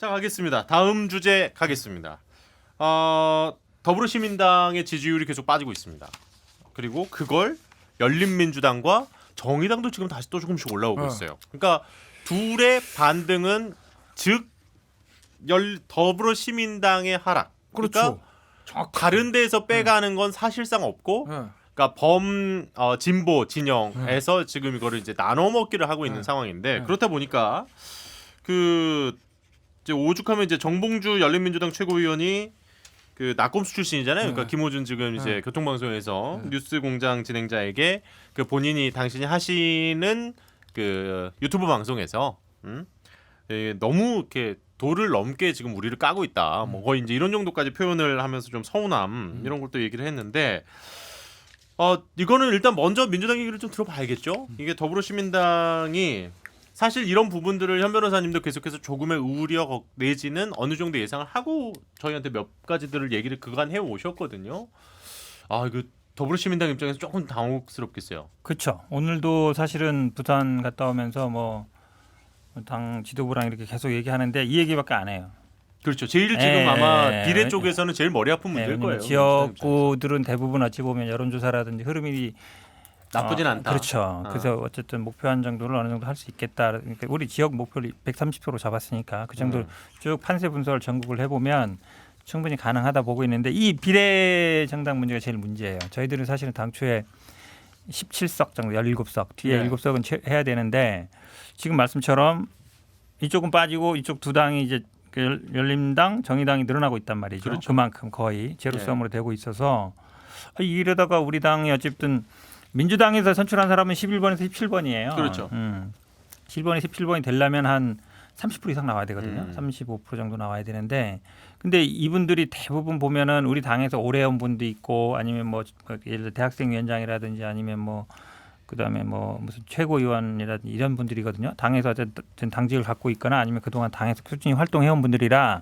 자, 가겠습니다. 다음 주제 가겠습니다. 더불어시민당의 지지율이 계속 빠지고 있습니다. 그리고 그걸 열린민주당과 정의당도 지금 다시 또 조금씩 올라오고 있어요. 그러니까 둘의 반등은 즉 더불어시민당의 하락. 그렇죠. 그러니까 다른 데서 빼가는 건 사실상 없고, 네. 그러니까 진보 진영에서 지금 이거를 이제 나눠 먹기를 하고 있는 상황인데 그렇다 보니까 이제 오죽하면 이제 정봉주 열린민주당 최고위원이 그 낙검수 출신이잖아요. 그러니까 김호준 지금 이제 교통방송에서 뉴스공장 진행자에게 그 본인이 당신이 하시는 그 유튜브 방송에서 너무 이렇게 도를 넘게 지금 우리를 까고 있다. 뭐 거의 이제 이런 정도까지 표현을 하면서 좀 서운함 이런 걸 또 얘기를 했는데 이거는 일단 먼저 민주당 얘기를 좀 들어봐야겠죠. 이게 더불어시민당이 사실 이런 부분들을 현 변호사님도 계속해서 조금의 우려 내지는 어느 정도 예상을 하고 저희한테 몇 가지들을 얘기를 그간 해 오셨거든요. 이거 더불어시민당 입장에서 조금 당혹스럽겠어요. 그렇죠. 오늘도 사실은 부산 갔다 오면서 뭐 당 지도부랑 이렇게 계속 얘기하는데 이 얘기밖에 안 해요. 그렇죠. 제일 지금 아마 비례 쪽에서는 제일 머리 아픈 문제일 거예요. 지역구들은 대부분 어찌 보면 여론조사라든지 흐름이 나쁘진 않다. 그렇죠. 그래서 어쨌든 목표한 정도를 어느 정도 할 수 있겠다. 그러니까 우리 지역 목표를 130% 잡았으니까 그 정도 쭉 판세 분석을 전국을 해보면 충분히 가능하다 보고 있는데 이 비례 정당 문제가 제일 문제예요. 저희들은 사실은 당초에 17석 정도 17석 뒤에 7석은 해야 되는데 지금 말씀처럼 이쪽은 빠지고 이쪽 두 당이 이제 열린당, 정의당이 늘어나고 있단 말이죠. 그렇죠. 그만큼 거의 제로섬으로 되고 있어서 이러다가 우리 당이 어쨌든 민주당에서 선출한 사람은 11번에서 17번이에요. 그렇죠. 7번에 17번이 되려면 한 30% 이상 나와야 되거든요. 35% 정도 나와야 되는데 근데 이분들이 대부분 보면은 우리 당에서 오래 온 분도 있고 아니면 뭐 예를 들어 대학생 위원장이라든지 아니면 뭐 그다음에 뭐 무슨 최고위원이라든지 이런 분들이거든요. 당에서 어쨌든 당직을 갖고 있거나 아니면 그동안 당에서 꾸준히 활동해온 분들이라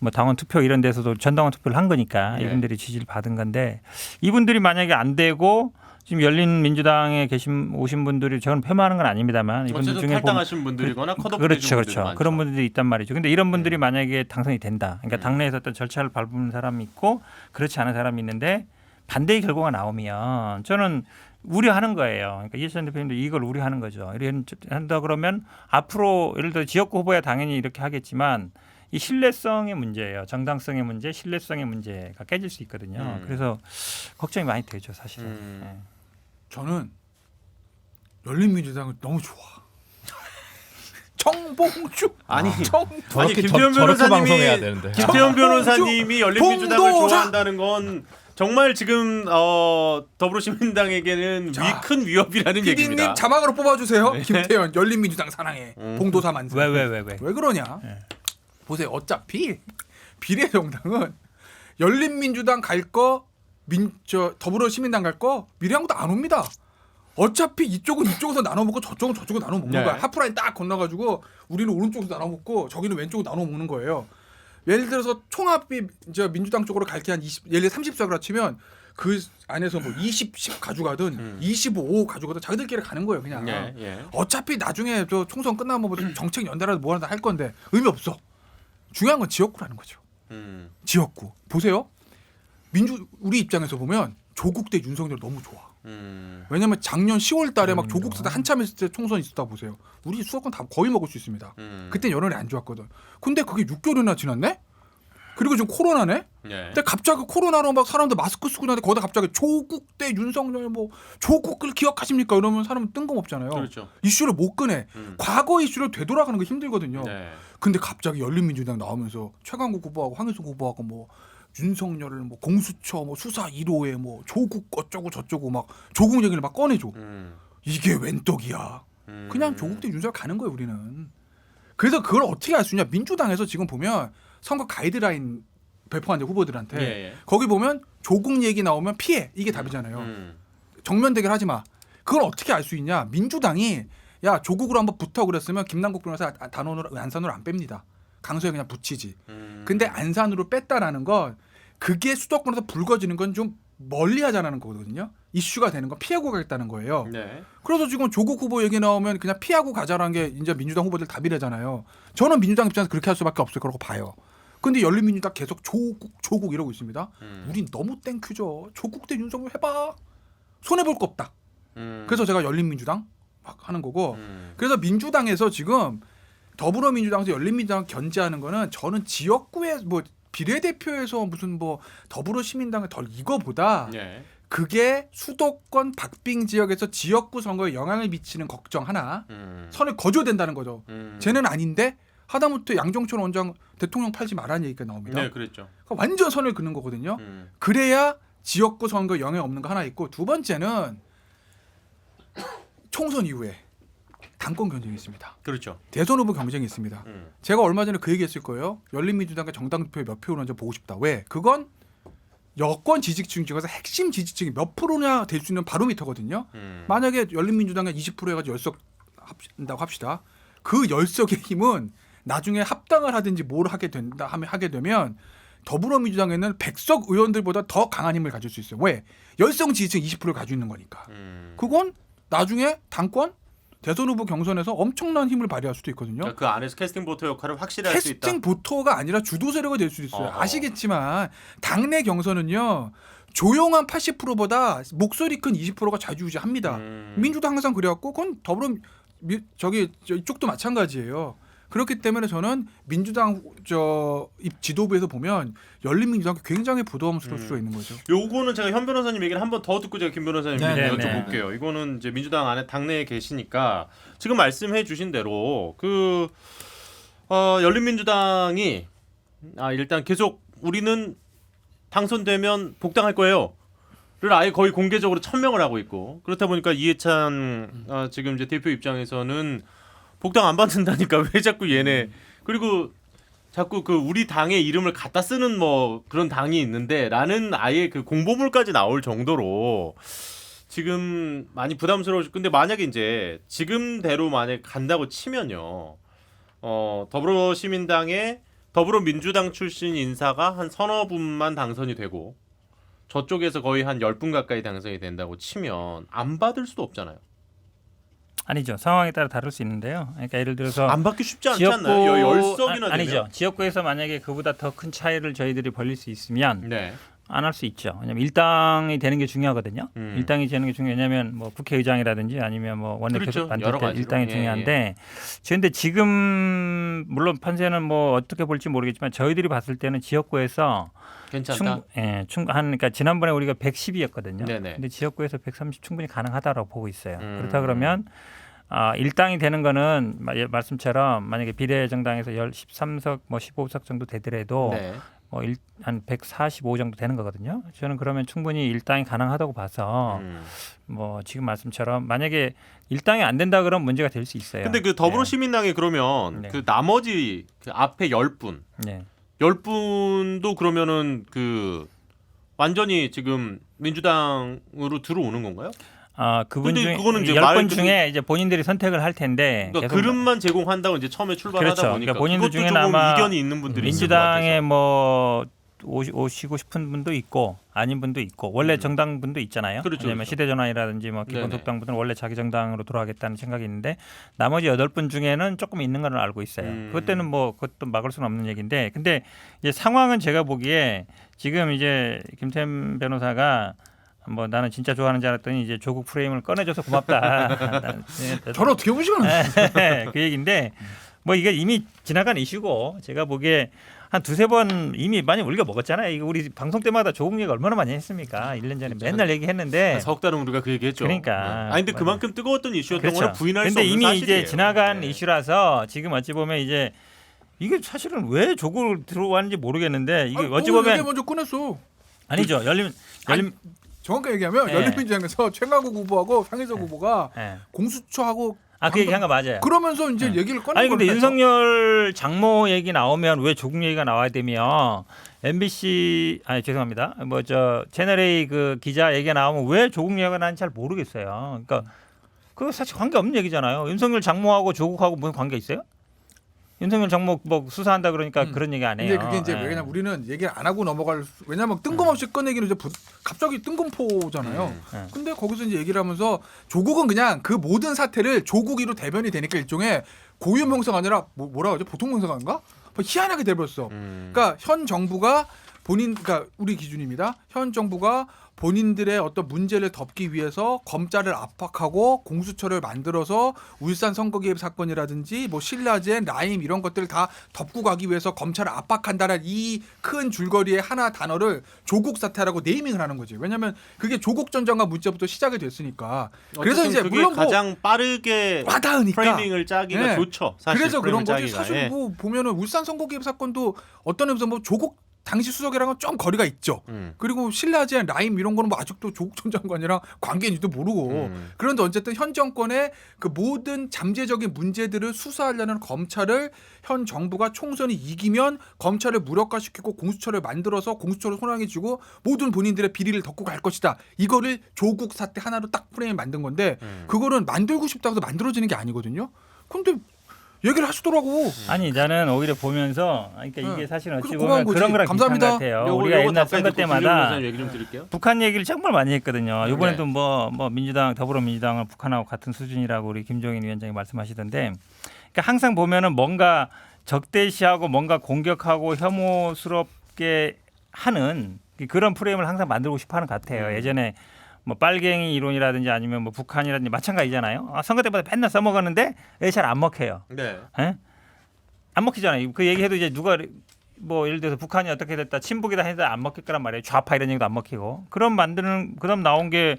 뭐 당원 투표 이런 데서도 전당원 투표를 한 거니까 이분들이 지지를 받은 건데 이분들이 만약에 안 되고 지금 열린민주당에 오신 분들이 저는 폄하하는 건 아닙니다만 이분들 중에 탈당하신 분들이거나 컷오프 그렇죠, 그렇죠. 그런 분들이 있단 말이죠. 근데 이런 분들이 만약에 당선이 된다. 그러니까 당내에서 어떤 절차를 밟는 사람이 있고 그렇지 않은 사람이 있는데 반대의 결과가 나오면 저는 우려하는 거예요. 그러니까 이해찬 대표님도 이걸 우려하는 거죠. 이렇게 한다 그러면 앞으로 예를 들어 지역구 후보야 당연히 이렇게 하겠지만 이 신뢰성의 문제예요. 정당성의 문제, 신뢰성의 문제가 깨질 수 있거든요. 그래서 걱정이 많이 되죠, 사실은. 네. 저는 열린민주당을 너무 좋아. 정봉주 김태현 방송해야 되는데. 김태현 변호사님이 열린민주당을 봉도사! 좋아한다는 건 정말 지금 더불어시민당에게는 큰 위협이라는 PD님 얘기입니다. 자막으로 뽑아주세요. 김태현 열린민주당 사랑해. 봉도사 만세. 왜? 왜 그러냐? 보세요. 어차피 비례정당은 열린민주당 갈 거, 더불어시민당 갈 거 미래한국도 안 옵니다. 어차피 이쪽은 이쪽에서 나눠 먹고 저쪽은 저쪽에서 나눠 먹는 거야. 하프라인 딱 건너가지고 우리는 오른쪽에서 나눠 먹고 저기는 왼쪽으로 나눠 먹는 거예요. 예를 들어서 총합이 민주당 쪽으로 갈 게 한 20, 예를 들어 30석이라 치면 그 안에서 뭐 20, 10 가져가든 25, 5 가져가든 자기들끼리 가는 거예요. 그냥. 어차피 나중에 저 총선 끝나면 뭐 정책 연대라도 뭐 하나 할 건데 의미 없어. 중요한 건 지역구라는 거죠. 지역구. 보세요. 우리 입장에서 보면 조국 대 윤석열 너무 좋아. 왜냐면 작년 10월 달에 막 조국 때 한참 했을 때 총선 있었다 보세요. 우리 수도권 다 거의 먹을 수 있습니다. 그때 여론이 안 좋았거든. 근데 그게 6개월이나 지났네? 그리고 지금 코로나네? 근데 갑자기 코로나로 막 사람들 마스크 쓰고 있는데 거기다 갑자기 조국 대 윤석열 뭐 조국을 기억하십니까? 이러면 사람은 뜬금없잖아요. 그렇죠. 이슈를 못 꺼내. 과거 이슈를 되돌아가는 거 힘들거든요. 근데 갑자기 열린민주당 나오면서 최강욱 후보하고 황희숙 후보하고 뭐 윤석열을 뭐 공수처 뭐 수사 1호에 뭐 조국 어쩌고 저쩌고 막 조국 얘기를 막 꺼내줘. 이게 웬 떡이야. 그냥 조국 대 윤석열 가는 거예요 우리는. 그래서 그걸 어떻게 할 수 있냐. 민주당에서 지금 보면 선거 가이드라인 배포한 후보들한테 거기 보면 조국 얘기 나오면 피해. 이게 답이잖아요. 정면 대결하지 마. 그걸 어떻게 알 수 있냐. 민주당이 야 조국으로 한번 붙어 그랬으면 김남국 변호사 단원으로 안산으로 안 뺍니다. 강서에 그냥 붙이지. 근데 안산으로 뺐다라는 건 그게 수도권에서 불거지는 건 좀 멀리 하자라는 거거든요. 이슈가 되는 건 피하고 가겠다는 거예요. 네. 그래서 지금 조국 후보 얘기 나오면 그냥 피하고 가자라는 게 이제 민주당 후보들 답이래잖아요. 저는 민주당 입장에서 그렇게 할 수밖에 없을 거라고 봐요. 근데 열린민주당 계속 조국 이러고 있습니다. 우린 너무 땡큐죠. 조국 대 윤석열 해봐. 손해볼 거 없다. 그래서 제가 열린민주당 막 하는 거고 그래서 민주당에서 지금 더불어민주당에서 열린민주당 견제하는 거는 저는 지역구에 뭐 비례대표에서 무슨 뭐 더불어시민당을 덜 이거보다 네. 그게 수도권 박빙 지역에서 지역구 선거에 영향을 미치는 걱정 하나 선을 거줘야 된다는 거죠. 쟤는 아닌데 하다못해 양정철 원장 대통령 팔지 말라는 얘기가 나옵니다. 네, 그랬죠. 그러니까 완전 선을 긋는 거거든요. 그래야 지역구 선거에 영향 없는 거 하나 있고 두 번째는 총선 이후에 당권 경쟁이 있습니다. 그렇죠. 대선 후보 경쟁이 있습니다. 제가 얼마 전에 그 얘기했을 거예요. 열린민주당의 정당 투표에 몇 표 오는지 보고 싶다. 왜? 그건 여권 지지층 중에서 핵심 지지층이 몇 프로냐 될 수 있는 바로미터거든요. 만약에 열린민주당이 20% 해가지고 10석 한다고 합시다. 그 10석의 힘은 나중에 합당을 하든지 뭘 하게 되면 더불어민주당에는 100석 의원들보다 더 강한 힘을 가질 수 있어요. 왜? 10석 지지층 20%를 가지고 있는 거니까. 그건 나중에 당권 대선 후보 경선에서 엄청난 힘을 발휘할 수도 있거든요. 그러니까 그 안에서 캐스팅 보터 역할을 확실히 할 수 있다. 캐스팅 보터가 아니라 주도 세력이 될 수도 있어요. 아시겠지만 당내 경선은요. 조용한 80%보다 목소리 큰 20%가 좌지우지합니다. 민주당 항상 그래왔고 그건 이쪽도 마찬가지예요. 그렇기 때문에 저는 민주당 지도부에서 보면 열린민주당 굉장히 부담스러울 수가 있는 거죠. 요거는 제가 현 변호사님 얘기를 한 번 더 듣고 제가 김 변호사님 네, 여쭤볼게요. 이거는 이제 민주당 안에 당내에 계시니까 지금 말씀해주신 대로 열린민주당이 일단 계속 우리는 당선되면 복당할 거예요. 를 아예 거의 공개적으로 천명을 하고 있고 그렇다 보니까 이해찬 지금 이제 대표 입장에서는 복당 안 받는다니까 왜 자꾸 얘네 그리고 자꾸 그 우리 당의 이름을 갖다 쓰는 뭐 그런 당이 있는데라는 아예 그 공보물까지 나올 정도로 지금 많이 부담스러워. 근데 만약에 이제 지금대로 만약 간다고 치면요, 더불어시민당의 더불어민주당 출신 인사가 한 서너 분만 당선이 되고 저쪽에서 거의 한 10분 가까이 당선이 된다고 치면 안 받을 수도 없잖아요. 아니죠. 상황에 따라 다를 수 있는데요. 그러니까 예를 들어서 안 받기 쉽지 않지 않나요? 10석이나 아니죠. 되면? 지역구에서 만약에 그보다 더 큰 차이를 저희들이 벌릴 수 있으면 네. 안 할 수 있죠. 왜냐하면 일당이 되는 게 중요하거든요. 일당이 되는 게 중요하냐면 뭐 국회의장이라든지 아니면 뭐 원내대표 그렇죠. 여러 가지로. 일당이 중요한데 그런데 지금 물론 판세는 뭐 어떻게 볼지 모르겠지만 저희들이 봤을 때는 지역구에서 괜찮다. 그러니까 지난번에 우리가 110이었거든요. 네네. 근데 지역구에서 130 충분히 가능하다라고 보고 있어요. 그렇다 그러면 일당이 되는 거는 말씀처럼 만약에 비례정당에서 13석 뭐 15석 정도 되더라도 네. 한 145 정도 되는 거거든요. 저는 그러면 충분히 일당이 가능하다고 봐서 뭐 지금 말씀처럼 만약에 일당이 안 된다 그러면 문제가 될 수 있어요. 근데 그 더불어시민당이 그러면 네. 그 나머지 그 앞에 10분, 네. 10분도 그러면은 그 완전히 지금 민주당으로 들어오는 건가요? 그분 근데 중에 그거는 이제 10분 중에 이제 본인들이 선택을 할 텐데 그러니까 계속 그릇만 제공한다고 이제 처음에 출발하다 그렇죠. 보니까 그러니까 본인들 그것도 중에는 조금 아마 이견이 있는 분들이 있을 것 민주당에 같아서. 뭐 오시고 싶은 분도 있고 아닌 분도 있고 원래 정당 분도 있잖아요. 그렇죠, 왜냐면 그렇죠. 시대전환이라든지 뭐 기본소득당 분들은 원래 자기 정당으로 돌아가겠다는 생각이 있는데 나머지 8분 중에는 조금 있는 건 알고 있어요. 그것 때는 뭐 그것도 막을 수는 없는 얘기인데 근데 이제 상황은 제가 보기에 지금 이제 김태현 변호사가 뭐 나는 진짜 좋아하는 줄 알았더니 이제 조국 프레임을 꺼내줘서 고맙다. 저는 어떻게 보시면 그 얘기인데 뭐 이게 이미 지나간 이슈고 제가 보기에 한 두세 번 이미 많이 우리가 먹었잖아요. 이거 우리 방송 때마다 조국 얘기 얼마나 많이 했습니까? 1년 전에 맨날 얘기했는데 석 달은 우리가 그 얘기했죠. 그러니까. 근데 그만큼 뜨거웠던 이슈였던 그렇죠. 걸 부인할 수 근데 없는 이미 사실이에요. 이제 지나간 네. 이슈라서 지금 어찌 보면 이제 이게 사실은 왜 조국을 들어왔는지 모르겠는데 이게 어찌 얘기 보면 먼저 꺼냈어. 아니죠. 열린 정확하게 얘기하면 네. 열린민주당에서 최강욱 후보하고 상혜석 후보가 네. 공수처하고 그 얘기한 거 맞아요. 그러면서 이제 얘기를 꺼낸 아니 근데 거라니까. 윤석열 장모 얘기 나오면 왜 조국 얘기가 나와야 되며 MBC 죄송합니다. 뭐 저 채널A 그 기자 얘기가 나오면 왜 조국 얘기가 나는지 잘 모르겠어요. 그러니까 그거 사실 관계 없는 얘기잖아요. 윤석열 장모하고 조국하고 무슨 관계 있어요? 윤석열 정모 뭐 수사한다 그러니까 그런 얘기 안 해요. 근데 그게 이제 예. 왜냐면 우리는 얘기를 안 하고 넘어갈 왜냐면 뜬금없이 꺼내기는 이제 갑자기 뜬금포잖아요. 근데 거기서 이제 얘기를 하면서 조국은 그냥 그 모든 사태를 조국이로 대변이 되니까 일종의 고유 명사가 아니라 뭐라 하죠? 보통 명사인가? 뭐 희한하게 돼버렸어. 그러니까 현 정부가 그러니까 우리 기준입니다. 현 정부가 본인들의 어떤 문제를 덮기 위해서 검찰을 압박하고 공수처를 만들어서 울산 선거 개입 사건이라든지 뭐 신라젠, 라임 이런 것들을 다 덮고 가기 위해서 검찰을 압박한다는 이 큰 줄거리의 하나 단어를 조국 사태라고 네이밍을 하는 거지. 왜냐하면 그게 조국 전 장관 문제부터 시작이 됐으니까. 그래서 이제 그게 물론 가장 빠르게 와닿으니까 프레이밍을 짜기가 네. 좋죠. 사실 그래서 그런 거지. 짜기가. 사실 예. 뭐 보면은 울산 선거 개입 사건도 어떤 의미에서 뭐 조국 당시 수석이랑은 좀 거리가 있죠. 그리고 신라젠, 라임 이런 거는 뭐 아직도 조국 전 장관이랑 관계인지도 모르고. 그런데 어쨌든 현 정권의 그 모든 잠재적인 문제들을 수사하려는 검찰을 현 정부가 총선이 이기면 검찰을 무력화시키고 공수처를 만들어서 공수처를 손아귀쥐고 모든 본인들의 비리를 덮고 갈 것이다. 이거를 조국 사태 하나로 딱 프레임 만든 건데 그거는 만들고 싶다고 해서 만들어지는 게 아니거든요. 근데 얘기를 하시더라고. 아니 나는 오히려 보면서 그러니까 네. 이게 사실 어찌 그래서 보면 고마운 그런 거지. 거랑 감사합니다. 비슷한 것 같아요. 우리가 옛날 선거 때마다 얘기 좀 드릴게요. 북한 얘기를 정말 많이 했거든요. 네. 이번에도 뭐 민주당, 더불어민주당은 북한하고 같은 수준이라고 우리 김종인 위원장이 말씀하시던데, 그러니까 항상 보면은 뭔가 적대시하고 뭔가 공격하고 혐오스럽게 하는 그런 프레임을 항상 만들고 싶어하는 것 같아요. 예전에 뭐 빨갱이 이론이라든지 아니면 뭐 북한이라든지 마찬가지잖아요. 선거 때마다 맨날 써먹었는데 왜 잘 안 먹혀요? 네. 에? 안 먹히잖아요. 그 얘기해도 이제 누가 뭐 예를 들어서 북한이 어떻게 됐다, 친북이다 해도 안 먹힐 거란 말이에요. 좌파 이런 얘기도 안 먹히고. 그럼 나온 게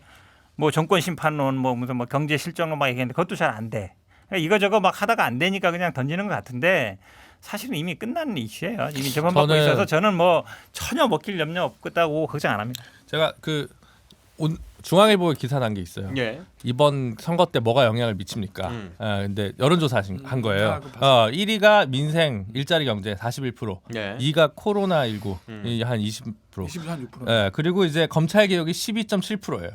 뭐 정권 심판론, 뭐 무슨 뭐 경제 실정론 막 얘기했는데 그것도 잘 안 돼. 그러니까 이거저거 막 하다가 안 되니까 그냥 던지는 것 같은데 사실은 이미 끝난 이슈예요. 이미 재판받고 있어서 저는 뭐 전혀 먹힐 염려 없다고 걱정 안 합니다. 제가 중앙일보에 기사 난 게 있어요. 예. 이번 선거 때 뭐가 영향을 미칩니까? 근데 여론조사 한 거예요. 그거 봤어요. 1위가 민생 일자리 경제 41%, 예. 2위가 코로나 19 한 20%. 20한 6%. 예, 그리고 이제 검찰 개혁이 12.7%예요.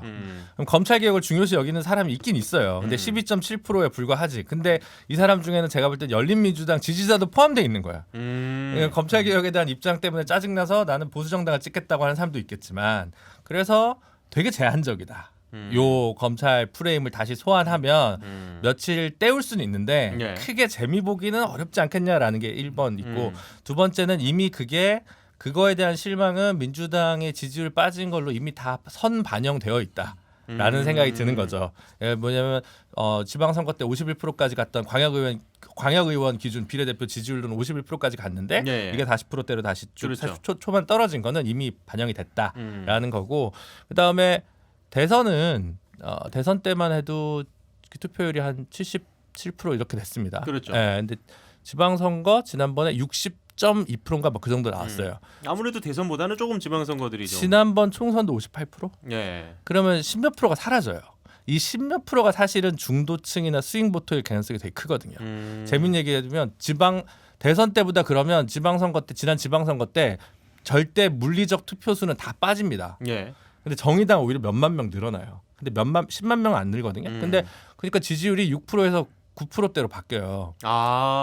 그럼 검찰 개혁을 중요시 여기는 사람이 있긴 있어요. 근데 12.7%에 불과하지. 근데 이 사람 중에는 제가 볼 때 열린민주당 지지자도 포함되어 있는 거야. 그러니까 검찰 개혁에 대한 입장 때문에 짜증나서 나는 보수 정당을 찍겠다고 하는 사람도 있겠지만, 그래서 되게 제한적이다. 요 검찰 프레임을 다시 소환하면 며칠 때울 수는 있는데 예. 크게 재미 보기는 어렵지 않겠냐라는 게 1번 있고, 두 번째는 이미 그거에 대한 실망은 민주당의 지지율 빠진 걸로 이미 다 선 반영되어 있다라는 생각이 드는 거죠. 뭐냐면 지방선거 때 51%까지 갔던 광역의원 기준 비례대표 지지율은 51%까지 갔는데 예. 이게 40%대로 다시 그렇죠. 초반 떨어진 거는 이미 반영이 됐다라는 거고, 그다음에 대선은 대선 때만 해도 그 투표율이 한 77% 이렇게 됐습니다. 그렇죠. 예, 근데 지방선거 지난번에 60.2%인가 뭐 그 정도 나왔어요. 아무래도 대선보다는 조금 지방선거들이죠. 지난번 총선도 58%? 예. 그러면 10몇 프로가 사라져요. 이 10몇 프로가 사실은 중도층이나 스윙보터일 가능성이 되게 크거든요. 재밌는 얘기 해주면 대선 때보다 그러면 지난 지방선거 때 절대 물리적 투표수는 다 빠집니다. 예. 근데 정의당 오히려 몇만 명 늘어나요. 근데 10만 명 안 늘거든요. 근데 그러니까 지지율이 6%에서 9%대로 바뀌어요.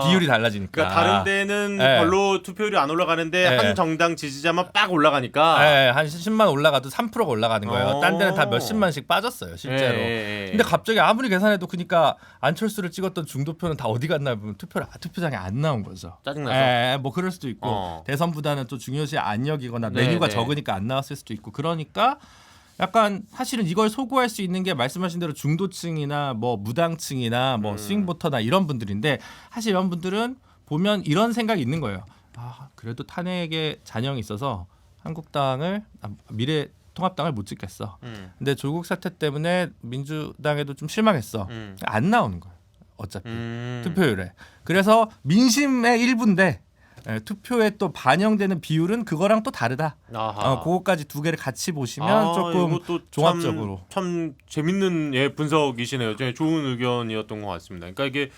비율이 달라지니까. 그러니까 다른 데는 네. 별로 투표율이 안 올라가는데 네. 한 정당 지지자만 빡 올라가니까. 네, 한 10만 올라가도 3%가 올라가는 거예요. 딴 데는 다 몇십만씩 빠졌어요, 실제로. 예. 근데 갑자기 아무리 계산해도 그러니까 안철수를 찍었던 중도표는 다 어디 갔나 보면 투표장에 안 나온 거죠. 짜증나서. 뭐 그럴 수도 있고 대선보다는 또 중요시 안 여기거나 네, 메뉴가 네. 적으니까 안 나왔을 수도 있고, 그러니까 약간 사실은 이걸 소구할 수 있는 게 말씀하신 대로 중도층이나 뭐 무당층이나 뭐 스윙보터나 이런 분들인데, 사실 이런 분들은 보면 이런 생각이 있는 거예요. 그래도 탄핵에 잔영이 있어서 한국당을 미래통합당을 못 찍겠어. 근데 조국 사태 때문에 민주당에도 좀 실망했어. 안 나오는 거예요. 어차피 투표율에. 그래서 민심의 일부인데 투표에 또 반영되는 비율은 그거랑 또 다르다. 그거까지 두 개를 같이 보시면 조금 이것도 종합적으로 참 재밌는 분석이시네요. 좋은 의견이었던 것 같습니다. 그러니까 이게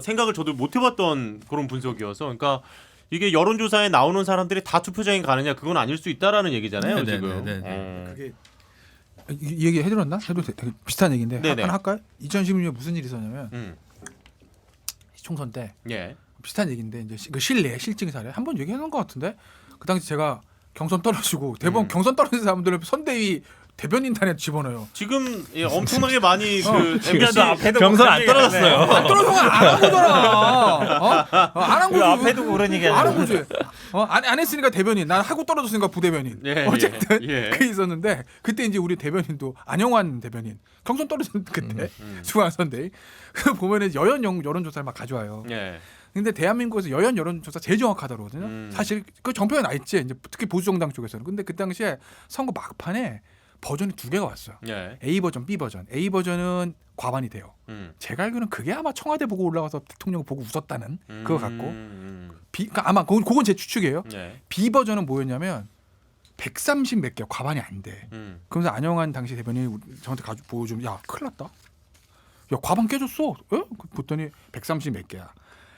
생각을 저도 못 해봤던 그런 분석이어서, 그러니까 이게 여론조사에 나오는 사람들이 다 투표장에 가느냐, 그건 아닐 수 있다라는 얘기잖아요. 지금. 그게 이 얘기 해드렸나? 해도 되게 비슷한 얘기인데 네네. 하나 할까요? 2016년에 무슨 일이 있었냐면 음. 총선 때 예. 비슷한 얘기인데 이제 그 실내 실증 사례 한 번 얘기해놓은 것 같은데 그 당시 제가 경선 떨어지고 대부분 경선 떨어진 사람들을 선대위 대변인단에 집어넣어요. 지금 예, 엄청나게 많이 그 MBC도 앞에도 경선 안 떨어졌어요. 안 떨어져서 안한 거잖아. 안 한 그 거지. 앞에도 그런 얘기 안 한 하잖아요. 거지. 안 했으니까 대변인. 난 하고 떨어졌으니까 부대변인. 예, 어쨌든 예. 그게 있었는데 그때 이제 우리 대변인도 안영환 대변인 경선 떨어진 그때 중앙선대위 그 보면은 여연 여론조사를 막 가져와요. 예. 근데 대한민국에서 여연 여론조사 제일 정확하다거든요. 사실 그 정표에 나 있지. 이제 특히 보수 정당 쪽에서는. 근데 그 당시에 선거 막판에 버전이 2개가 왔어요. 예. A 버전, B 버전. A 버전은 과반이 돼요. 제가 알기로는 그게 아마 청와대 보고 올라가서 대통령 보고 웃었다는 그거 같고. 그러니까 아마 그건 제 추측이에요. 예. B 버전은 뭐였냐면 130 몇 개 과반이 안 돼. 그러면서 안영환 당시 대변인이 저한테 가지고 보여주면 야 큰일 났다. 야 과반 깨졌어. 에? 봤더니 130 몇 개야.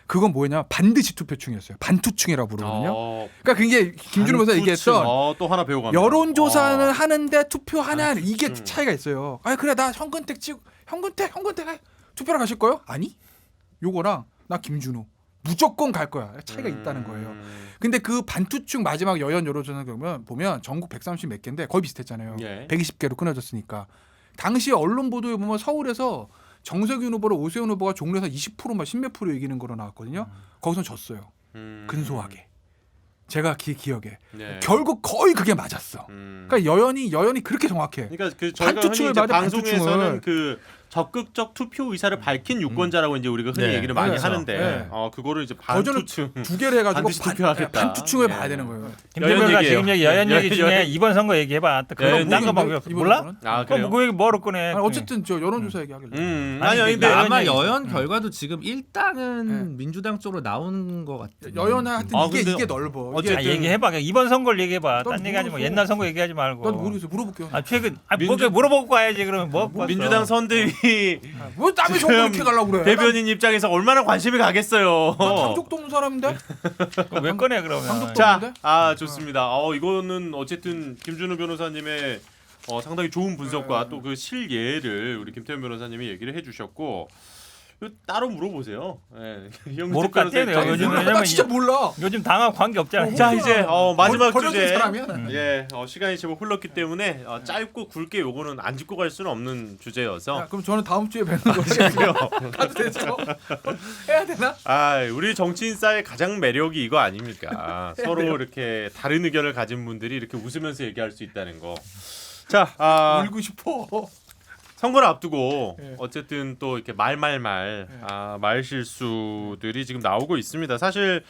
그건 뭐였냐 반드시 투표층이었어요. 반투층이라고 부르거든요. 그러니까 그게 김준호 변호사 얘기했던 또 하나 배워갑니다. 여론조사는 하는데 투표하냐 이게 차이가 있어요. 아 그래 나 현근택 찍 현근택 투표를 가실 거요? 아니 요거랑 나 김준호 무조건 갈 거야. 차이가 있다는 거예요. 근데 그 반투층 마지막 여연 여론조사 보면 전국 130 몇 개인데 거의 비슷했잖아요. 예. 120개로 끊어졌으니까 당시 언론 보도에 보면 서울에서 정세균 후보랑 오세훈 후보가 종로에서 20%막 10몇 프로 이기는 거로 나왔거든요. 거기선 졌어요. 근소하게. 제가 기억에 예. 결국 거의 그게 맞았어. 그러니까 여연이 그렇게 정확해. 그러니까 그 저희가 반투층을 흔히 이제 받아, 방송에서는 반투층을. 그 적극적 투표 의사를 밝힌 유권자라고 이제 우리가 흔히 네. 얘기를 많이 그렇죠. 하는데 네. 그거를 이제 버전을 반투층 2개를 해가지고 반드시 투표하겠다. 반투층을 예. 봐야 되는 거예요. 김대표가 얘기예요. 지금 얘기 여연 얘기 중에 여연. 이번 선거 얘기해봐. 또 그거 여연 딴거 막 이번 몰라? 선거는? 아 그럼 그래요? 뭐 얘기 뭐로 꺼내? 아니, 어쨌든 저 여론조사 얘기하길래. 아니 아니, 근데 여연 아마 얘기. 여연 결과도 지금 일당은 네. 민주당 쪽으로 나오는 것 같아요. 여연은 하여튼 아, 이게 근데 넓어. 어쨌든 아, 얘기해봐. 그냥 이번 선거를 얘기해봐. 난 딴 얘기하지 마. 모르겠어. 옛날 선거 얘기하지 말고. 난 모르겠어. 물어볼게요. 아 최근 민주- 물어보고 가야지 그러면 뭐 민주당 선대위 왜 남의 선거 이렇게 가려고 그래? 대변인 입장에서 얼마나 관심이 가겠어요. 난 당족도 없는 사람인데. 왜 꺼내 그러면? 방금 자, 좋습니다. 이거는 어쨌든 김준우 변호사님의 상당히 좋은 분석과 또 그 실예를 우리 김태현 변호사님이 얘기를 해주셨고 이거 따로 물어보세요. 예. 모를 것 같아요. 입장에서. 요즘 나 왜냐면 진짜 몰라. 요즘 당하고 관계 없잖아요. 자 이제 마지막 버려진 주제. 사람이야. 예, 시간이 제법 흘렀기 때문에 짧고 굵게 요거는 안 짚고 갈 수는 없는 주제여서. 야, 그럼 저는 다음 주에 뵙는 거예요. 가도 되죠? 해야 되나? 우리 정치인사의 가장 매력이 이거 아닙니까? 서로 이렇게 다른 의견을 가진 분들이 이렇게 웃으면서 얘기할 수 있다는 거. 자, 울고 싶어. 선거를 앞두고 예. 어쨌든 또 이렇게 말 실수들이 지금 나오고 있습니다. 사실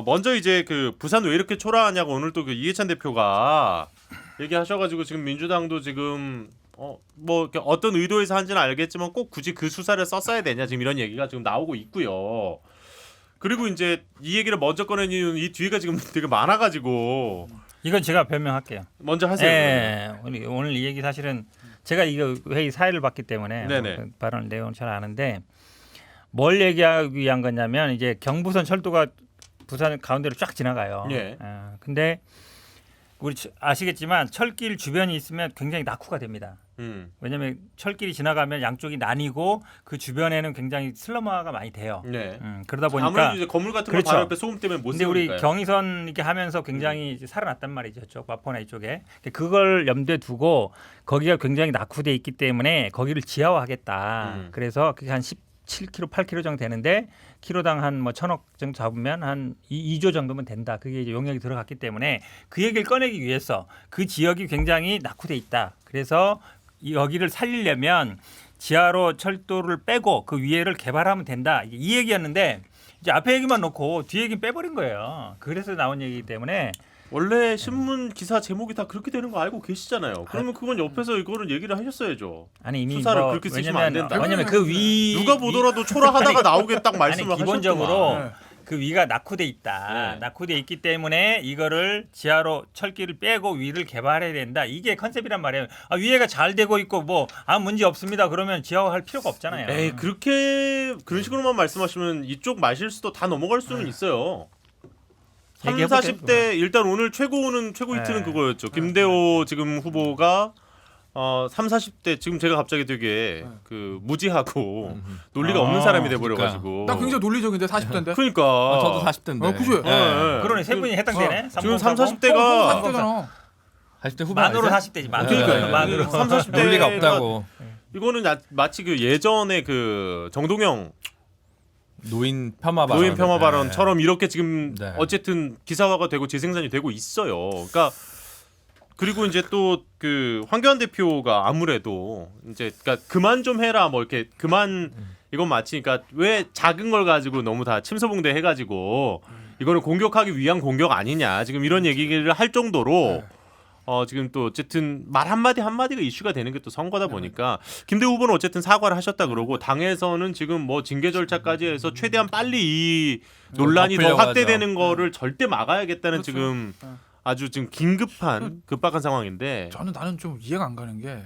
먼저 이제 그 부산 왜 이렇게 초라하냐고 오늘 또 그 이해찬 대표가 얘기하셔가지고 지금 민주당도 지금 뭐 이렇게 어떤 의도에서 한지는 알겠지만 꼭 굳이 그 수사를 썼어야 되냐 지금 이런 얘기가 지금 나오고 있고요. 그리고 이제 이 얘기를 먼저 꺼낸 이유는 이 뒤가 지금 되게 많아가지고 이건 제가 변명할게요. 먼저 하세요. 네, 오늘 이 얘기 사실은 제가 이거 회의 사회를 봤기 때문에 네네. 그 발언 내용을 잘 아는데 뭘 얘기하기 위한 거냐면 이제 경부선 철도가 부산 가운데로 쫙 지나가요. 예. 근데 우리 아시겠지만 철길 주변이 있으면 굉장히 낙후가 됩니다. 왜냐하면 철길이 지나가면 양쪽이 나뉘고 그 주변에는 굉장히 슬럼화가 많이 돼요. 네. 그러다 보니까 아무래도 이제 건물 같은 거 그렇죠. 바로 옆에 소음 때문에 못 근데 우리 세우니까요. 경의선 이렇게 하면서 굉장히 이제 살아났단 말이죠. 저 마포나 이쪽에. 그걸 염두에 두고 거기가 굉장히 낙후돼 있기 때문에 거기를 지하화하겠다. 그래서 그게 한 17km, 8km 정도 되는데 키로당 한 뭐 1,000억 정도 잡으면 한 2조 정도면 된다. 그게 이제 용역이 들어갔기 때문에 그 얘기를 꺼내기 위해서 그 지역이 굉장히 낙후돼 있다. 그래서 여기를 살리려면 지하로 철도를 빼고 그 위에를 개발하면 된다. 이 얘기였는데 이제 앞에 얘기만 놓고 뒤에 얘기 빼버린 거예요. 그래서 나온 얘기이기 때문에 원래 신문 기사 제목이 다 그렇게 되는 거 알고 계시잖아요. 그러면 그건 옆에서 이거를 얘기를 하셨어야죠. 아니 이미 수사를 뭐 그렇게 쓰시면 안 된다. 왜냐면 그 위 누가 보더라도 초라하다가 나오게 딱 아니 말씀을 기본적으로 하셨구만. 그 위가 낙후돼 있다. 네. 낙후돼 있기 때문에 이거를 지하로 철길을 빼고 위를 개발해야 된다. 이게 컨셉이란 말이에요. 위에가 잘 되고 있고 뭐 아무 문제 없습니다. 그러면 지하화할 필요가 없잖아요. 에이 그렇게 그런 식으로만 말씀하시면 이쪽 말실수도 다 넘어갈 수는 있어요. 3, 얘기해보세요. 40대 일단 오늘 최고 히트는 네. 그거였죠. 김대호 지금 후보가 3, 40대 지금 제가 갑자기 되게 그 무지하고 논리가 아, 없는 사람이 돼 버려 가지고. 나 굉장히 논리적인데 40대인데. 그러니까 저도 40대인데. 그죠? 그러네 세 분이 해당되네. 지금 3, 30, 40대가 40대잖아. 40대 후반 만으로 아니세요? 40대지. 만으로. 그러니까 만으로. 3, 40대 논리가 없다고. 이거는 마치 그 예전에 그 정동영 노인 폄하 발언. 노인 폄하 발언처럼 이렇게 지금 네. 어쨌든 기사화가 되고 재생산이 되고 있어요. 그러니까 그리고 이제 또 그 황교안 대표가 아무래도 이제 그러니까 그만 좀 해라 뭐 이렇게 그만 이건 마치 그러니까 왜 작은 걸 가지고 너무 다 침소봉대 해가지고 이거는 공격하기 위한 공격 아니냐 지금 이런 얘기를 할 정도로 지금 또 어쨌든 말 한마디 한마디가 이슈가 되는 게 또 선거다 보니까 김대우 후보는 어쨌든 사과를 하셨다 그러고 당에서는 지금 뭐 징계 절차까지 해서 최대한 빨리 이 논란이 더 덮으려고 확대되는 거를 절대 막아야겠다는 그렇죠. 지금 네. 아주 지금 긴급한 급박한 상황인데 나는 좀 이해가 안 가는 게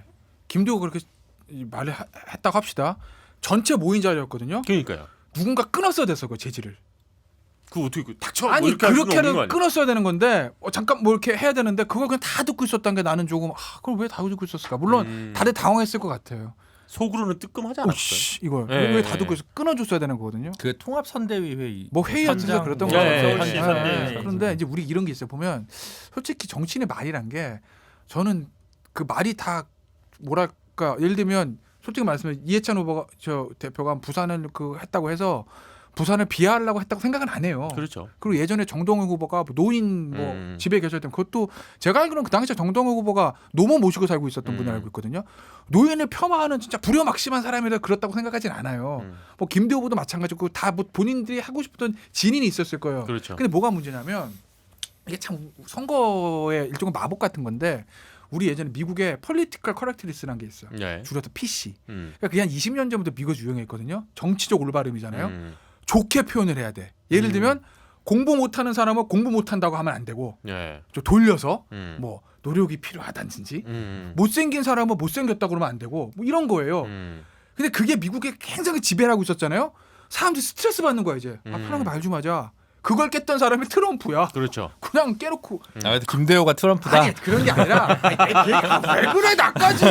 김대호가 그렇게 말을 했다고 합시다. 전체 모인 자리였거든요. 그러니까요. 누군가 끊었어야 됐어 그 재질을. 그 어떻게 닥쳐 아니 뭐 이렇게 할 수는 없는 거 그렇게는 아니야? 끊었어야 되는 건데 잠깐 뭐 이렇게 해야 되는데 그걸 그냥 다 듣고 있었던 게 나는 조금 그걸 왜 다 듣고 있었을까? 물론 다들 당황했을 것 같아요. 속으로는 뜨끔하지 않았어요? 오씨 이걸 예, 왜 다 예. 듣고 있어? 끊어줬어야 되는 거거든요. 그 통합 선대위 회의. 뭐 회의였으니까 현장 그랬던 뭐, 거 예, 같아요. 예, 선대위. 그런데 이제 우리 이런 게 있어요. 보면 솔직히 정치인의 말이란 게 저는 그 말이 다 뭐랄까 예를 들면 솔직히 말씀해 이해찬 후보가 저 대표가 부산을 그 했다고 해서 부산을 비하하려고 했다고 생각은 안 해요. 그렇죠. 그리고 예전에 정동영 후보가 노인 뭐 집에 계실 때 그것도 제가 알기로는 그 당시에 정동영 후보가 노모 모시고 살고 있었던 분을 알고 있거든요. 노인을 폄하하는 진짜 불효막심한 사람이라 그렇다고 생각하진 않아요. 뭐 김대호 후보도 마찬가지고 다 뭐 본인들이 하고 싶었던 진인이 있었을 거예요. 그렇죠. 근데 뭐가 문제냐면 이게 참 선거의 일종의 마법 같은 건데 우리 예전에 미국에 폴리티컬 커렉트리스라는 게 있어요. 네. 줄여서 PC. 음. 그러니까 그게 한 20년 전부터 미국에서 유행했거든요. 정치적 올바름이잖아요. 음. 좋게 표현을 해야 돼. 예를 들면 공부 못하는 사람은 공부 못한다고 하면 안 되고 예. 좀 돌려서 음. 뭐 노력이 필요하다든지 음. 못생긴 사람은 못생겼다 그러면 안 되고 뭐 이런 거예요. 근데 그게 미국에 굉장히 지배를 하고 있었잖아요. 사람들이 스트레스 받는 거야 이제. 편하게 말 좀 하자. 그걸 깼던 사람이 트럼프야. 그렇죠. 그냥 깨놓고 아, 근데 김대호가 트럼프다. 아니 그런 게 아니라 왜 그래 나까지.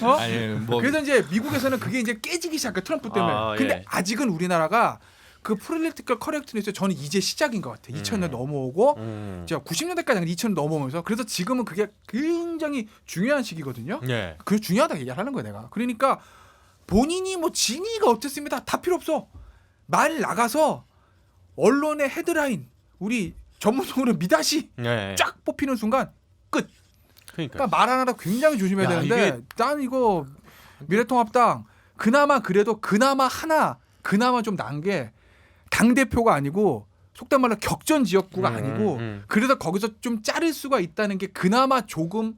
어? 아니 뭐 그래서 이제 미국에서는 그게 이제 깨지기 시작해 트럼프 때문에. 아, 근데 예. 아직은 우리나라가 그 폴리티컬 커렉트니스 저는 이제 시작인 것 같아. 2000년 넘어오고 제가 90년대까지 2000년 넘어오면서 그래서 지금은 그게 굉장히 중요한 시기거든요. 예. 그게 중요하다고 얘기하는 거야 내가. 그러니까 본인이 뭐 진위가 어땠습니다. 다 필요 없어. 말 나가서 언론의 헤드라인 우리 전문용어로 미다시 예. 쫙 뽑히는 순간 끝. 그러니까. 그러니까 말 하나다 굉장히 조심해야 야, 되는데 이게- 난 이거 미래통합당 그나마 그래도 그나마 좀 나은 게 당대표가 아니고 속된 말로 격전 지역구가 아니고 그래도 거기서 좀 자를 수가 있다는 게 그나마 조금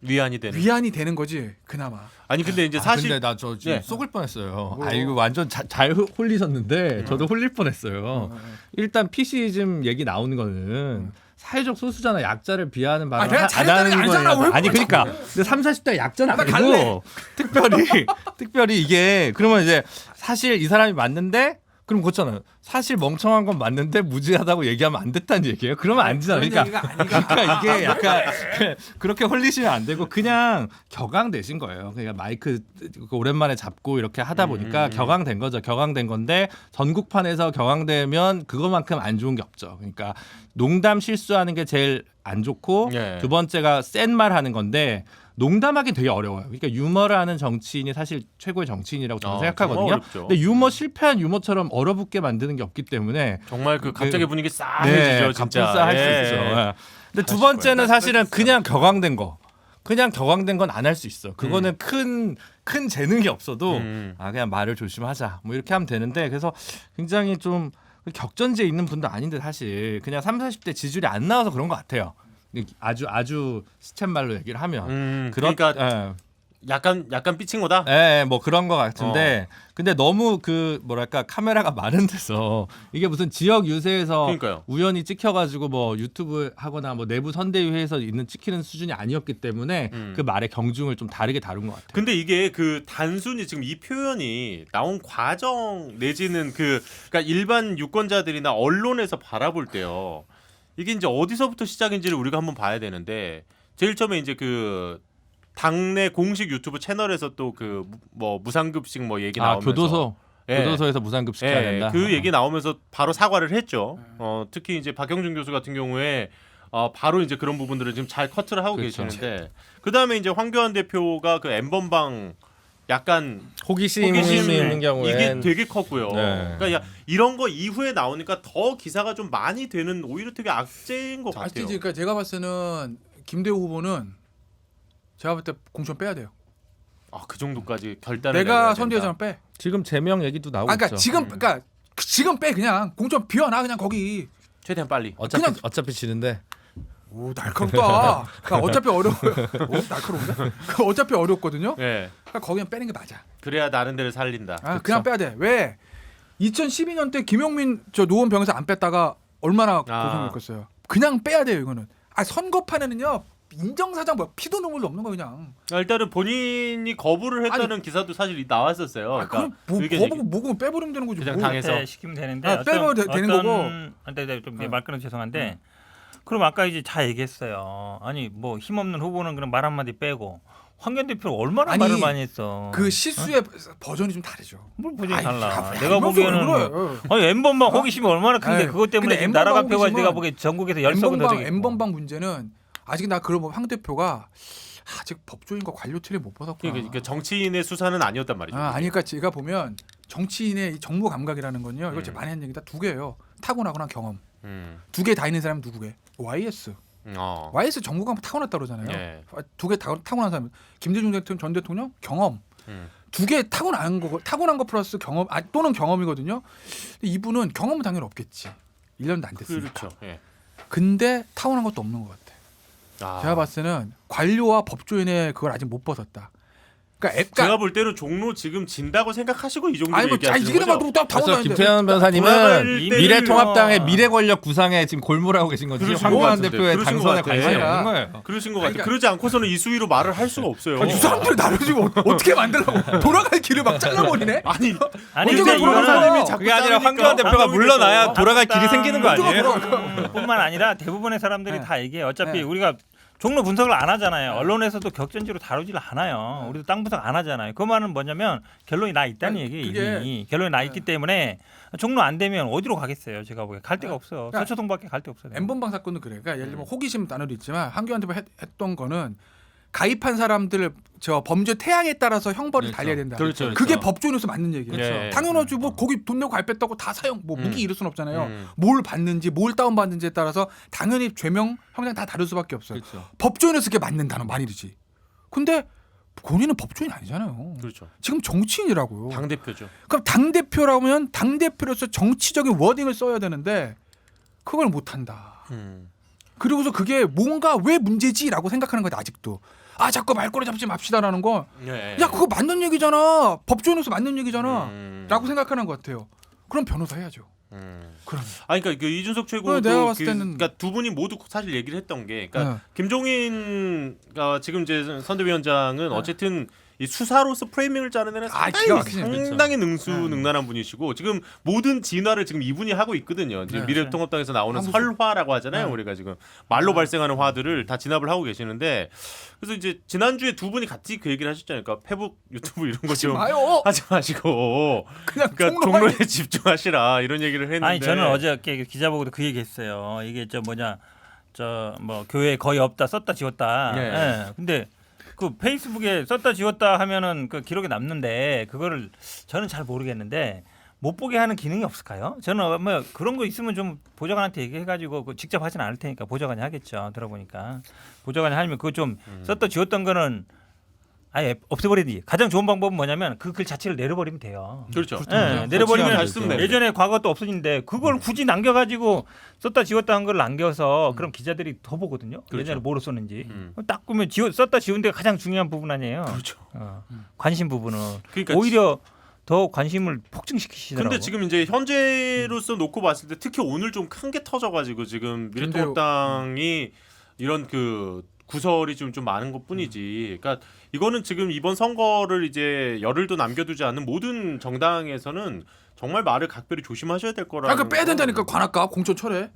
위안이 되는. 위안이 되는 거지 그나마. 아니 근데 이제 아, 사실 근데 나 저 지금 네. 속을 뻔했어요. 뭐요? 아 이거 완전 잘 홀리셨는데 저도 홀릴 뻔했어요. 일단 PC즘 얘기 나오는 거는 사회적 소수자나 약자를 비하하는 발언을 내가 안 잘했다는 게 하는 아니잖아. 거예요. 왜 아니 그걸 그러니까 근데 3, 40대 약자는 나 아니고 갈래. 특별히 이게 그러면 이제 사실 이 사람이 맞는데 그럼 그렇잖아요. 사실 멍청한 건 맞는데 무지하다고 얘기하면 안 됐다는 얘기예요. 그러면 안 되잖아요. 그러니까 이게 약간 그렇게 홀리시면 안 되고 그냥 격앙되신 거예요. 그러니까 마이크 오랜만에 잡고 이렇게 하다 보니까 격앙된 거죠. 격앙된 건데 전국판에서 격앙되면 그거만큼 안 좋은 게 없죠. 그러니까 농담 실수하는 게 제일 안 좋고 예. 두 번째가 센 말 하는 건데 농담하기 되게 어려워요. 그러니까 유머를 하는 정치인이 사실 최고의 정치인이라고 저는 정말 생각하거든요. 어렵죠. 근데 유머 실패한 유머처럼 얼어붙게 만드는 게 없기 때문에 정말 그 갑자기 그- 분위기 싸해지죠 진짜. 갑분싸 할 수 예. 있죠. 예. 근데 두 번째는 사실은 그냥 격앙된 거. 그냥 격앙된 건 안 할 수 있어. 그거는 큰 재능이 없어도 그냥 말을 조심하자. 뭐 이렇게 하면 되는데 그래서 굉장히 좀 격전지에 있는 분도 아닌데 사실 그냥 3, 40대 지지율이 안 나와서 그런 것 같아요. 아주 스탠말로 얘기를 하면 그러니까 예. 약간 삐친 거다. 예, 뭐 그런 것 같은데 근데 너무 그 뭐랄까 카메라가 많은 데서 이게 무슨 지역 유세에서 그러니까요. 우연히 찍혀가지고 뭐 유튜브 하거나 뭐 내부 선대위에서 있는 찍히는 수준이 아니었기 때문에 그 말의 경중을 좀 다르게 다룬 것 같아요. 근데 이게 그 단순히 지금 이 표현이 나온 과정 내지는 그러니까 일반 유권자들이나 언론에서 바라볼 때요. 이게 이제 어디서부터 시작인지를 우리가 한번 봐야 되는데 제일 처음에 이제 그 당내 공식 유튜브 채널에서 또 그 뭐 무상급식 뭐 얘기 나오면서 교도소에서 무상급 시켜야 된다. 그 얘기 나오면서 바로 사과를 했죠. 특히 이제 박영준 교수 같은 경우에 바로 이제 그런 부분들을 지금 잘 커트를 하고 그렇죠. 계시는데 그 다음에 이제 황교안 대표가 그 N번방 약간 호기심이 호기심이 있는 경우에 이게 되게 컸고요. 네. 그러니까 이런 거 이후에 나오니까 더 기사가 좀 많이 되는 오히려 되게 악재인 것 같아요. 아시지? 그러니까 제가 봤을 때는 김대호 후보는 제가 볼 때 공천 빼야 돼요. 그 정도까지 결단을 내가 내려야 선대위원장 빼. 지금 제명 얘기도 나오고 그러니까 있죠. 지금 빼 그냥 공천 비워놔 그냥 거기. 최대한 빨리. 어차피 지는데. 오 날카롭다. 그러니까 어차피 어려워요. 날카로운데? 어차피 어렵거든요. 네. 그러니까 거기는 빼는 게 맞아. 그래야 나름대로 살린다. 그냥 빼야 돼. 왜? 2012년 때 김용민 저 노원 병에서 안 뺐다가 얼마나 고생했겠어요. 그냥 빼야 돼요 이거는. 선거판에는요 인정사정 뭐 피도 눈물도 없는 거 그냥. 일단은 본인이 거부를 했다는 기사도 사실 나왔었어요. 그러니까 그럼 뭐 의견 거보고 얘기- 뭐고 빼버리면 되는 거지. 그냥 뭐. 당해서. 네, 시키면 되는데 빼면 되는 거고. 좀말 끊어 죄송한데 그럼 아까 이제 다 얘기했어요. 아니 뭐 힘없는 후보는 그럼 말 한마디 빼고 황교안 대표가 얼마나 아니, 말을 많이 했어. 그 시수의 버전이 좀 다르죠. 뭘 보지 아이, 달라. 야, 내가 이러면서 보기에는 왜 그래? 아니 N번방 호기심이 얼마나 큰데 아이, 그것 때문에 근데 지금 나라가 N번방 펴가지고 내가 호기심은 보기에 전국에서 열석은 더 되겠고. N번방 문제는 아직 나 그런 황 대표가 아직 법조인과 관료 틀에 못 벗었구나. 그러니까 정치인의 수사는 아니었단 말이죠. 아니까 제가 보면 정치인의 이 정무 감각이라는 건요. 이거 제가 음. 많이 한 얘기다. 두 개예요. 타고나거나 경험. 음. 두 개 다 있는 사람은 누구게? YS. YS 정무 감각 타고났다 그러잖아요. 예. 두 개 타고난 사람. 김대중 전 대통령 경험. 음. 두 개 타고난 거 플러스 경험 또는 경험이거든요. 근데 이분은 경험은 당연히 없겠지. 1년도 안 됐으니까. 그렇죠. 예. 근데 타고난 것도 없는 것 같아. 제가 봤을 때는 관료와 법조인의 그걸 아직 못 벗었다. 그러니까 제가 볼 때는 종로 지금 진다고 생각하시고 이 정도 아니 뭐 얘기하시는 이게 거죠. 누구 딱 그래서 타고나는데. 김태현 돌아갈 변호사님은 때를 미래통합당의 미래 권력 구상에 지금 골몰하고 계신 거지. 그러신 것 황교안 같은데. 대표의 그러신 당선에 것 같아. 관심이 아니야. 없는 거예요. 그러신 것 같아요. 그러니까- 그러지 않고서는 이 수위로 말을 할 수가 없어요. 이 사람들이 나를 지금 어떻게 만들라고 돌아갈 길을 막 잘라버리네. 아니 아니 언제가 근데 돌아가는 이거는 거야? 자꾸 그게 아니라 자르니까 황교안 대표가 반동이 물러나야 돼서. 돌아갈 길이 생기는 거 아니에요? 뿐만 아니라 대부분의 사람들이 네. 다 얘기해. 어차피 네. 우리가 종로 분석을 안 하잖아요. 언론에서도 격전지로 다루질 않아요. 우리도 땅 분석 안 하잖아요. 그 말은 뭐냐면 결론이 나 있다는 얘기예요. 그게- 이미 결론이 나 있기 때문에 종로 안 되면 어디로 가겠어요. 제가 보기에 갈 데가 없어요. 그러니까 서초동밖에 갈 데 없어요. N번방 사건도 그래. 그러니까 예를 들면 호기심 단어도 있지만 황교안 대표 했던 거는 가입한 사람들 저 범죄 태양에 따라서 형벌을 그렇죠. 달려야 된다. 그렇죠, 그게 그렇죠. 법조인으로서 맞는 얘기예요. 네. 당연하지 뭐 거기 돈 내고 가입했다고 다 사형 뭐 무기 이럴 수는 없잖아요. 음. 뭘 받는지 뭘 다운받는지에 따라서 당연히 죄명 형량 다 다를 수밖에 없어요. 그렇죠. 법조인으로서 그게 맞는 단어 말이지. 근데 본인은 법조인 아니잖아요. 그렇죠. 지금 정치인이라고요. 당 대표죠. 그럼 당 대표라면 당 대표로서 정치적인 워딩을 써야 되는데 그걸 못 한다. 그리고서 그게 뭔가 왜 문제지라고 생각하는 거다 아직도. 자꾸 말꼬리 잡지 맙시다라는 거. 예. 야 그거 맞는 얘기잖아. 법조인으로서 맞는 얘기잖아. 음. 라고 생각하는 것 같아요. 그럼 변호사 해야죠. 그러면. 그러니까 그 이준석 최고도 내가 봤을 때는- 그러니까 두 분이 모두 사실 얘기를 했던 게, 그러니까 네. 김종인가 지금 이제 선대위원장은 어쨌든 이 수사로서 프레이밍을 짜는 데는 기가 상당히, 막히네. 상당히 능수능란한 분이시고 지금 모든 진화를 지금 이분이 하고 있거든요. 지금 네. 미래통합당에서 나오는 하고 설화라고 하잖아요. 네. 우리가 지금 말로 발생하는 화들을 다 진압을 하고 계시는데, 그래서 이제 지난주에 두 분이 같이 그 얘기를 하셨잖아요. 그러니까 페북 유튜브 이런 거 하지 좀 마요. 하지 마시고 그냥 그러니까 종로에 종로에 집중하시라 이런 얘기를 했는데, 아니 저는 어저께 기자 보고도 그 얘기했어요. 이게 저 뭐 교회 거의 없다 썼다 지웠다. 네. 예. 근데 그 페이스북에 썼다 지웠다 하면은 그 기록에 남는데 그거를 저는 잘 모르겠는데 못 보게 하는 기능이 없을까요? 저는 뭐 그런 거 있으면 좀 보좌관한테 얘기해가지고 그 직접 하진 않을 테니까 보좌관이 하겠죠. 들어보니까 보좌관이 하면 그거 좀 썼다 지웠던 거는 아예 없애버리지. 가장 좋은 방법은 뭐냐면 그 글 자체를 내려버리면 돼요. 그렇죠. 예, 내려버리면 잘 쓰면 돼요. 예전에 과거 또 없어진데 그걸 굳이 남겨가지고 썼다 지웠다 한 걸 남겨서 그럼 기자들이 더 보거든요. 그렇죠. 예전에 뭐로 썼는지 음. 딱 보면 썼다 지운 데가 가장 중요한 부분 아니에요. 그렇죠. 관심 부분은 그러니까 오히려 더 관심을 폭증시키시더라고요. 근데 지금 이제 현재로서 놓고 봤을 때 특히 오늘 좀 큰 게 터져가지고 지금 미래통합당이 이런 그 구설이 좀 많은 것뿐이지. 그러니까 이거는 지금 이번 선거를 이제 열흘도 남겨두지 않는 모든 정당에서는 정말 말을 각별히 조심하셔야 될 거라는. 그 빼야 된다니까 관악가 공천 철회.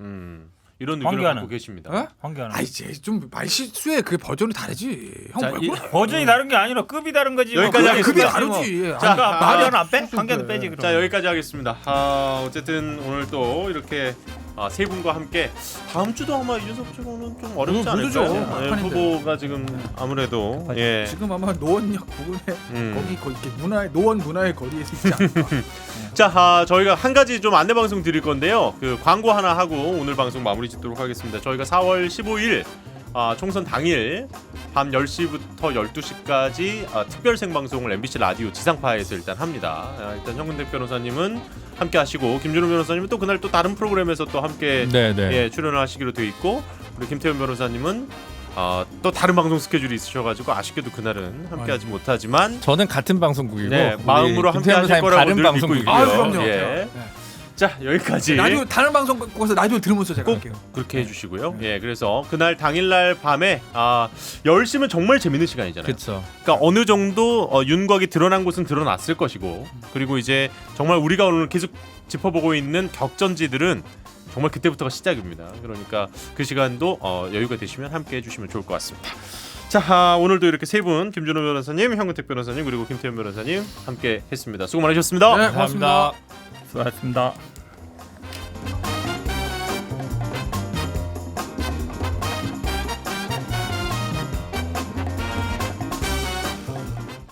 이런 의견을 황교안은? 갖고 계십니다. 어? 황교안. 아 이제 좀 말실수에 그 버전이 다르지. 형 자, 왜 그래? 버전이 다른 게 아니라 급이 다른 거지. 여기까지 뭐. 하겠습니다. 급이 다르지. 자, 아까 아, 황교안 안 빼? 황교안 빼지 그럼. 자 여기까지 하겠습니다. 어쨌든 오늘 또 이렇게 세 분과 함께 다음 주도 아마 이준석 최고는 좀 어렵지 못 않을까요? 오죠. 예, 막판인데. 후보가 지금 아무래도 예. 지금 아마 노원역 부근에 음. 거기 이렇게 노원 문화의 거리에 있지 않을까. 자, 저희가 한 가지 좀 안내 방송 드릴 건데요. 그 광고 하나 하고 오늘 방송 마무리 짓도록 하겠습니다. 저희가 4월 15일 총선 당일 밤 10시부터 12시까지 특별 생방송을 MBC 라디오 지상파에서 일단 합니다. 일단 현근택 변호사님은 함께 하시고 김준호 변호사님은 또 그날 또 다른 프로그램에서 또 함께 예, 출연을 하시기로 돼 있고 우리 김태현 변호사님은 또 다른 방송 스케줄이 있으셔가지고 아쉽게도 그날은 함께하지 못하지만 저는 같은 방송국이고 네, 우리 마음으로 김태현 함께하실 변호사님 거라고 다른 늘 방송국이고요. 믿고 아 있고요. 그럼요. 예. 네. 자 여기까지 라디오 다른 방송 거기서 라디오 들으면서 제가 꼭 할게요. 그렇게 해주시고요. 예, 그래서 그날 당일날 밤에 10시면 정말 재밌는 시간이잖아요. 그렇죠. 그러니까 어느 정도 윤곽이 드러난 곳은 드러났을 것이고 그리고 이제 정말 우리가 오늘 계속 짚어보고 있는 격전지들은 정말 그때부터가 시작입니다. 그러니까 그 시간도 여유가 되시면 함께 해주시면 좋을 것 같습니다. 자 오늘도 이렇게 세 분 김준호 변호사님, 현근택 변호사님 그리고 김태현 변호사님 함께 했습니다. 수고 많으셨습니다. 네, 고맙습니다. 수고하셨습니다.